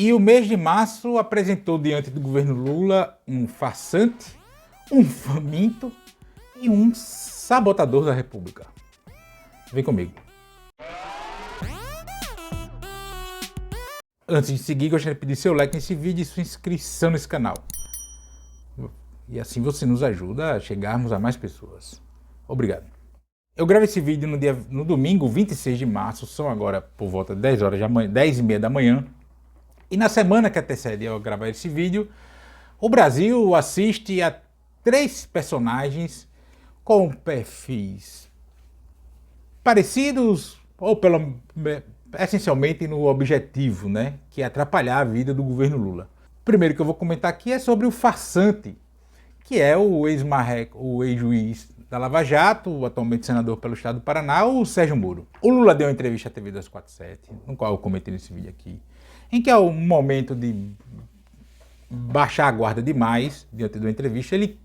E o mês de março apresentou diante do governo Lula um farsante, um faminto e um sabotador da República. Vem comigo. Antes de seguir, gostaria de pedir seu like nesse vídeo e sua inscrição nesse canal. E assim você nos ajuda a chegarmos a mais pessoas. Obrigado. Eu gravo esse vídeo no domingo 26 de março, são agora por volta de 10h30 da manhã. E na semana que antecede eu gravar esse vídeo, o Brasil assiste a 3 personagens com perfis parecidos, ou essencialmente no objetivo, né, que é atrapalhar a vida do governo Lula. O primeiro que eu vou comentar aqui é sobre o farsante, que é o ex-juiz da Lava Jato, atualmente senador pelo estado do Paraná, o Sérgio Moro. O Lula deu uma entrevista à TV 247, no qual eu comentei nesse vídeo aqui, em que é o momento de baixar a guarda demais, diante da entrevista, ele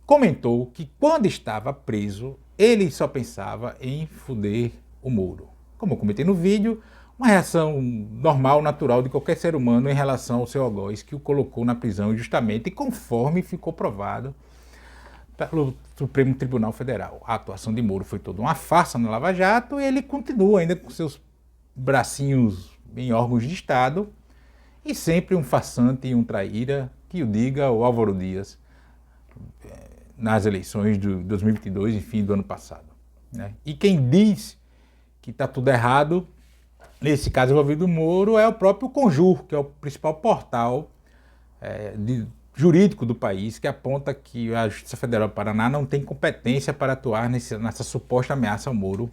comentou que quando estava preso, ele só pensava em foder o Moro. Como eu comentei no vídeo, uma reação normal, natural de qualquer ser humano em relação ao seu algoz que o colocou na prisão injustamente, conforme ficou provado pelo Supremo Tribunal Federal. A atuação de Moro foi toda uma farsa no Lava Jato e ele continua ainda com seus bracinhos em órgãos de Estado e sempre um farsante e um traíra, que o diga o Álvaro Dias nas eleições de 2022, enfim, do ano passado, né? E quem diz que está tudo errado, nesse caso envolvido o Moro, é o próprio Conjur, que é o principal portal jurídico do país, que aponta que a Justiça Federal do Paraná não tem competência para atuar nessa suposta ameaça ao Moro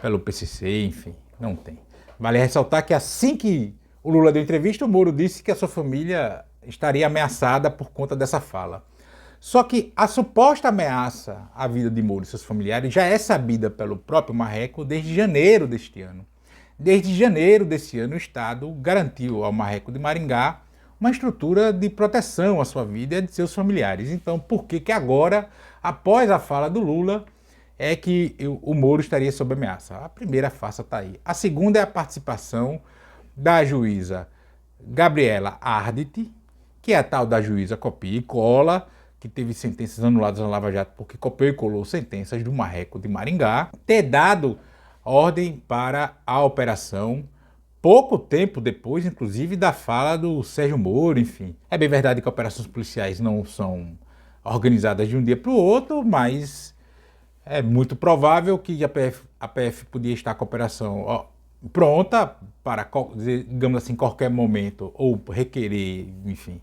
pelo PCC, enfim, não tem. Vale ressaltar que assim que o Lula deu entrevista, o Moro disse que a sua família estaria ameaçada por conta dessa fala. Só que a suposta ameaça à vida de Moro e seus familiares já é sabida pelo próprio Marreco desde janeiro deste ano. Desde janeiro desse ano, o Estado garantiu ao Marreco de Maringá uma estrutura de proteção à sua vida e a de seus familiares. Então, por que agora, após a fala do Lula, é que o Moro estaria sob ameaça? A primeira farsa está aí. A segunda é a participação da juíza Gabriela Arditi, que é a tal da juíza copia e cola, que teve sentenças anuladas na Lava Jato porque copiou e colou sentenças do Marreco de Maringá, ter dado ordem para a operação pouco tempo depois, inclusive, da fala do Sérgio Moro, enfim. É bem verdade que operações policiais não são organizadas de um dia para o outro, mas é muito provável que a PF podia estar com a operação pronta para, digamos assim, qualquer momento, ou requerer, enfim,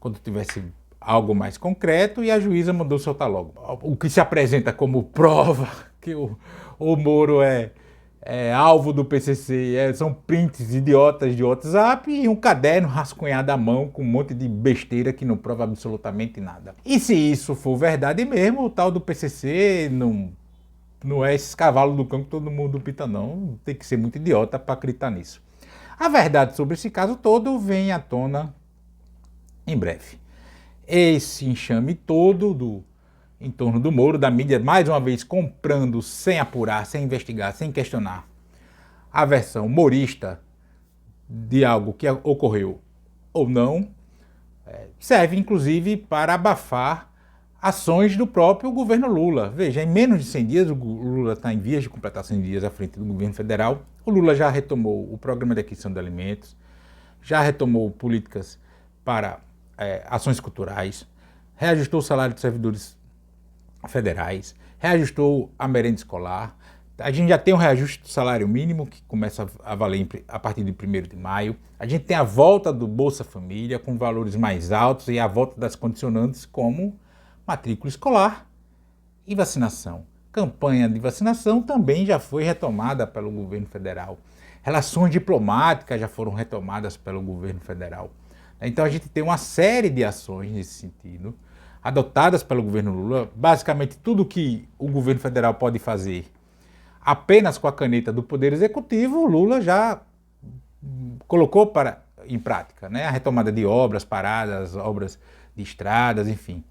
quando tivesse algo mais concreto, e a juíza mandou soltar logo. O que se apresenta como prova que o Moro é alvo do PCC, são prints idiotas de WhatsApp e um caderno rascunhado à mão com um monte de besteira que não prova absolutamente nada. E se isso for verdade mesmo, o tal do PCC não é esses cavalos do cão que todo mundo pita não, tem que ser muito idiota para acreditar nisso. A verdade sobre esse caso todo vem à tona em breve. Esse enxame todo em torno do Moro, da mídia, mais uma vez comprando sem apurar, sem investigar, sem questionar a versão morista de algo que ocorreu ou não, serve inclusive para abafar ações do próprio governo Lula. Veja, em menos de 100 dias, o Lula está em vias de completar 100 dias à frente do governo federal, o Lula já retomou o programa de aquisição de alimentos, já retomou políticas para ações culturais, reajustou o salário dos servidores federais, reajustou a merenda escolar, a gente já tem um reajuste do salário mínimo que começa a valer a partir de 1º de maio, a gente tem a volta do Bolsa Família com valores mais altos e a volta das condicionantes como matrícula escolar e vacinação. Campanha de vacinação também já foi retomada pelo governo federal. Relações diplomáticas já foram retomadas pelo governo federal. Então a gente tem uma série de ações nesse sentido, adotadas pelo governo Lula. Basicamente tudo que o governo federal pode fazer apenas com a caneta do Poder Executivo, o Lula já colocou em prática, né? A retomada de obras paradas, obras de estradas, enfim.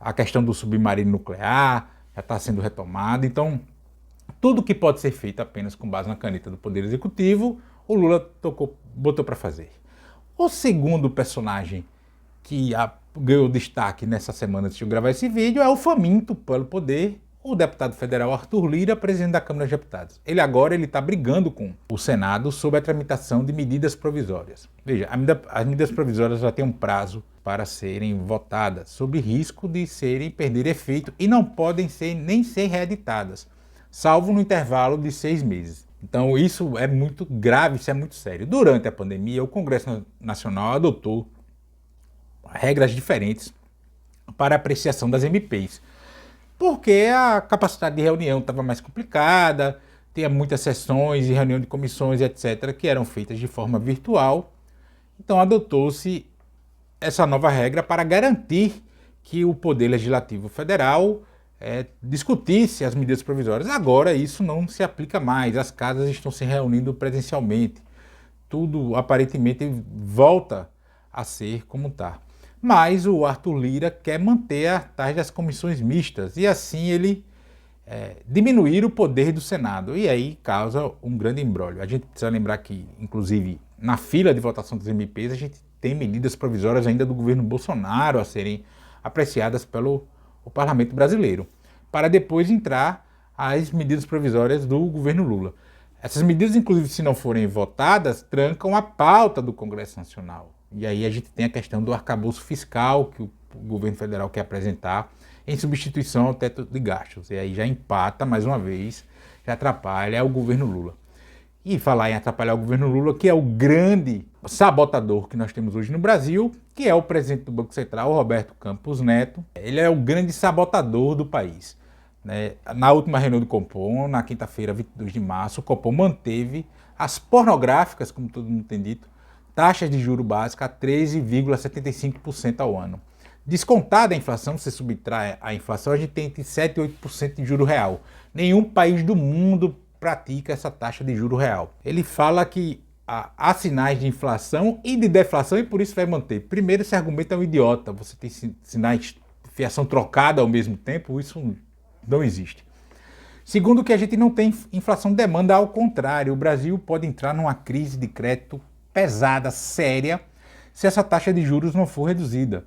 A questão do submarino nuclear já está sendo retomada. Então, tudo que pode ser feito apenas com base na caneta do Poder Executivo, o Lula botou para fazer. O segundo personagem que ganhou destaque nessa semana antes de eu gravar esse vídeo é o faminto pelo poder, o deputado federal Arthur Lira, presidente da Câmara de Deputados. Ele agora está brigando com o Senado sobre a tramitação de medidas provisórias. Veja, as medidas provisórias já têm um prazo para serem votadas, sob risco de perder efeito e não podem nem ser reeditadas, salvo no intervalo de 6 meses. Então isso é muito grave, isso é muito sério. Durante a pandemia, o Congresso Nacional adotou regras diferentes para apreciação das MPs, porque a capacidade de reunião estava mais complicada, tinha muitas sessões e reunião de comissões, etc., que eram feitas de forma virtual. Então adotou-se essa nova regra para garantir que o Poder Legislativo Federal discutisse as medidas provisórias. Agora isso não se aplica mais, as casas estão se reunindo presencialmente, tudo aparentemente volta a ser como está. Mas o Arthur Lira quer manter a taxa das comissões mistas e assim ele diminuir o poder do Senado. E aí causa um grande imbróglio. A gente precisa lembrar que, inclusive, na fila de votação dos MPs, a gente tem medidas provisórias ainda do governo Bolsonaro a serem apreciadas pelo Parlamento brasileiro, para depois entrar as medidas provisórias do governo Lula. Essas medidas, inclusive, se não forem votadas, trancam a pauta do Congresso Nacional. E aí a gente tem a questão do arcabouço fiscal que o governo federal quer apresentar em substituição ao teto de gastos. E aí já empata, mais uma vez, já atrapalha o governo Lula. E falar em atrapalhar o governo Lula, que é o grande sabotador que nós temos hoje no Brasil, que é o presidente do Banco Central, Roberto Campos Neto. Ele é o grande sabotador do país. Na última reunião do Copom, na quinta-feira, 22 de março, o Copom manteve as pornográficas, como todo mundo tem dito, taxas de juro básica a 13,75% ao ano. Descontada a inflação, se subtrai a inflação, a gente tem entre 7% e 8% de juro real. Nenhum país do mundo pratica essa taxa de juro real. Ele fala que há sinais de inflação e de deflação e por isso vai manter. Primeiro, esse argumento é um idiota. Você tem sinais de fiação trocada ao mesmo tempo, isso não existe. Segundo, que a gente não tem inflação de demanda, ao contrário, o Brasil pode entrar numa crise de crédito pesada, séria, se essa taxa de juros não for reduzida.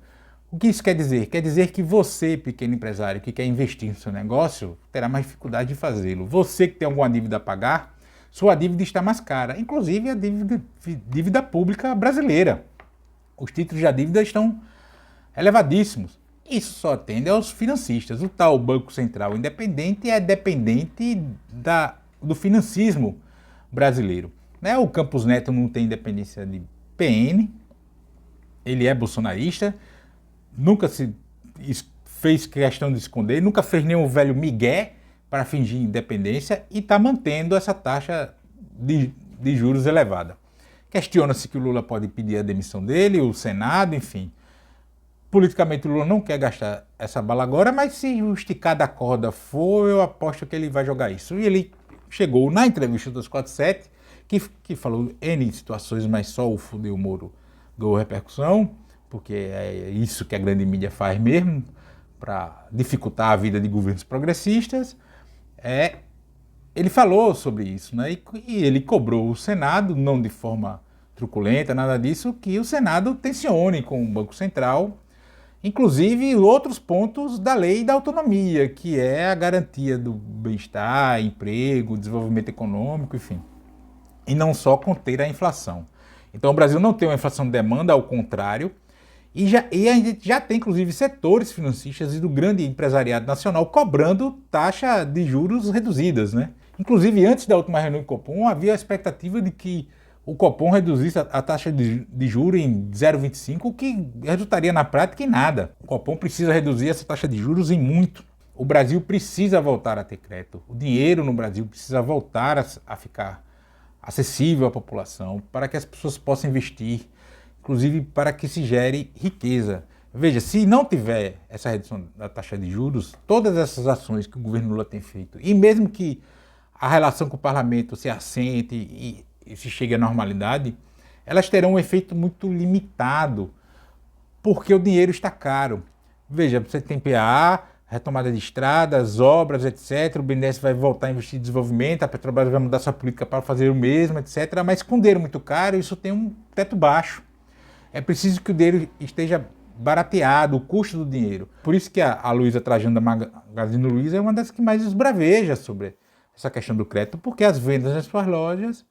O que isso quer dizer? Quer dizer que você, pequeno empresário, que quer investir no seu negócio, terá mais dificuldade de fazê-lo. Você que tem alguma dívida a pagar, sua dívida está mais cara, inclusive a dívida pública brasileira. Os títulos da dívida estão elevadíssimos. Isso só atende aos financistas. O tal Banco Central independente é dependente do financismo brasileiro. O Campos Neto não tem independência de PN, ele é bolsonarista, nunca se fez questão de esconder, nunca fez nenhum velho migué para fingir independência e está mantendo essa taxa de juros elevada. Questiona-se que o Lula pode pedir a demissão dele, o Senado, enfim. Politicamente o Lula não quer gastar essa bala agora, mas se o esticar da corda for, eu aposto que ele vai jogar isso. E ele chegou na entrevista dos 47, que falou N situações, mas só o Fudeu Moro ganhou repercussão, porque é isso que a grande mídia faz mesmo, para dificultar a vida de governos progressistas. Ele falou sobre isso, e ele cobrou o Senado, não de forma truculenta, nada disso, que o Senado tensione com o Banco Central, inclusive outros pontos da lei da autonomia, que é a garantia do bem-estar, emprego, desenvolvimento econômico, enfim. E não só conter a inflação. Então o Brasil não tem uma inflação de demanda, ao contrário, e a gente já tem inclusive setores financistas e do grande empresariado nacional cobrando taxa de juros reduzidas, Inclusive antes da última reunião do Copom havia a expectativa de que o Copom reduzisse a taxa de juros em 0,25, o que resultaria na prática em nada. O Copom precisa reduzir essa taxa de juros em muito. O Brasil precisa voltar a ter crédito. O dinheiro no Brasil precisa voltar a ficar acessível à população, para que as pessoas possam investir, inclusive para que se gere riqueza. Veja, se não tiver essa redução da taxa de juros, todas essas ações que o governo Lula tem feito, e mesmo que a relação com o parlamento se assente e se chegue à normalidade, elas terão um efeito muito limitado, porque o dinheiro está caro. Veja, você tem PA, retomada de estradas, obras, etc. O BNDES vai voltar a investir em desenvolvimento, a Petrobras vai mudar sua política para fazer o mesmo, etc. Mas com dinheiro muito caro, isso tem um teto baixo. É preciso que o dinheiro esteja barateado, o custo do dinheiro. Por isso que a Luísa Trajano da Magazine Luiza é uma das que mais esbraveja sobre essa questão do crédito, porque as vendas nas suas lojas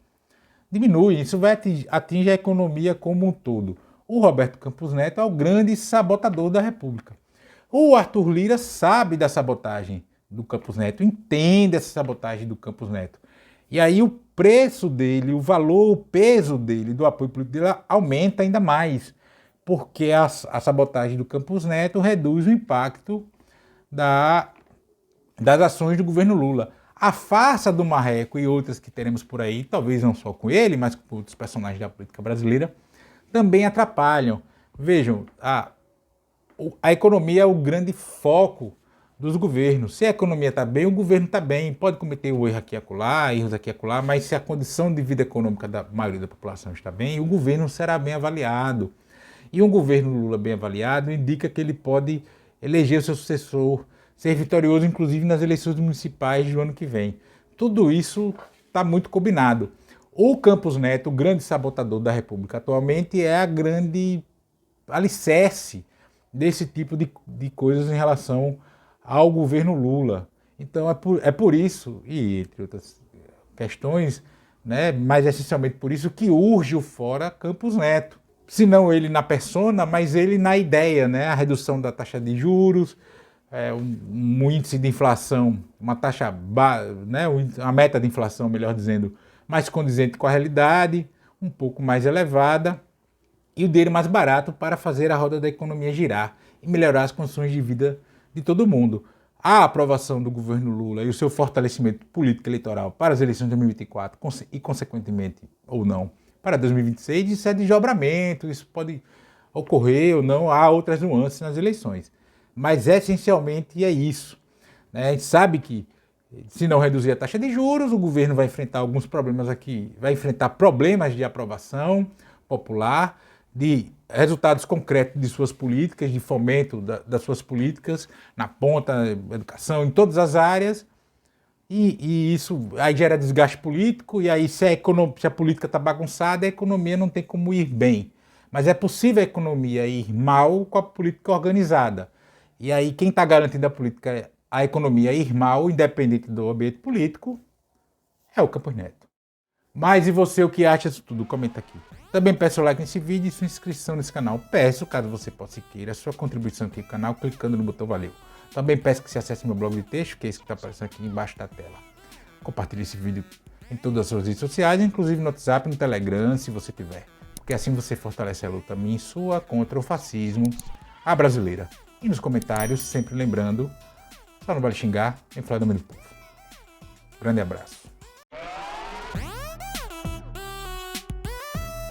diminuem. Isso vai atingir a economia como um todo. O Roberto Campos Neto é o grande sabotador da República. O Arthur Lira sabe da sabotagem do Campos Neto, entende essa sabotagem do Campos Neto. E aí o preço dele, o valor, o peso dele, do apoio político dele aumenta ainda mais, porque a sabotagem do Campos Neto reduz o impacto das ações do governo Lula. A farsa do Marreco e outras que teremos por aí, talvez não só com ele, mas com outros personagens da política brasileira, também atrapalham. Vejam, a economia é o grande foco dos governos. Se a economia está bem, o governo está bem. Pode cometer um erro aqui e acolá, erros aqui e acolá, mas se a condição de vida econômica da maioria da população está bem, o governo será bem avaliado. E um governo Lula bem avaliado indica que ele pode eleger o seu sucessor, ser vitorioso, inclusive nas eleições municipais do ano que vem. Tudo isso está muito combinado. O Campos Neto, o grande sabotador da República atualmente, é a grande alicerce desse tipo de coisas em relação ao governo Lula. Então é por isso, e entre outras questões, né, mas essencialmente por isso que urge o fora Campos Neto. Se não ele na persona, mas ele na ideia, né, a redução da taxa de juros, um índice de inflação, uma taxa, né, a meta de inflação, melhor dizendo, mais condizente com a realidade, um pouco mais elevada, e o dinheiro mais barato para fazer a roda da economia girar e melhorar as condições de vida de todo mundo. A aprovação do governo Lula e o seu fortalecimento político eleitoral para as eleições de 2024 e, consequentemente, ou não, para 2026, isso é desdobramento, isso pode ocorrer ou não, há outras nuances nas eleições. Mas essencialmente é isso. Né? A gente sabe que se não reduzir a taxa de juros, o governo vai enfrentar alguns problemas aqui, vai enfrentar problemas de aprovação popular, de resultados concretos de suas políticas, de fomento das suas políticas, na ponta, educação, em todas as áreas, e isso aí gera desgaste político, e aí se a política está bagunçada, a economia não tem como ir bem. Mas é possível a economia ir mal com a política organizada. E aí quem está garantindo a economia ir mal, independente do ambiente político, é o Campos Neto. Mas e você, o que acha disso tudo? Comenta aqui. Também peço o like nesse vídeo e sua inscrição nesse canal. Peço, caso você possa e queira, sua contribuição aqui no canal, clicando no botão valeu. Também peço que você acesse meu blog de texto, que é esse que está aparecendo aqui embaixo da tela. Compartilhe esse vídeo em todas as suas redes sociais, inclusive no WhatsApp e no Telegram, se você tiver. Porque assim você fortalece a luta minha e sua contra o fascismo, a brasileira. E nos comentários, sempre lembrando, só não vale xingar, nem falar do nome do povo. Grande abraço.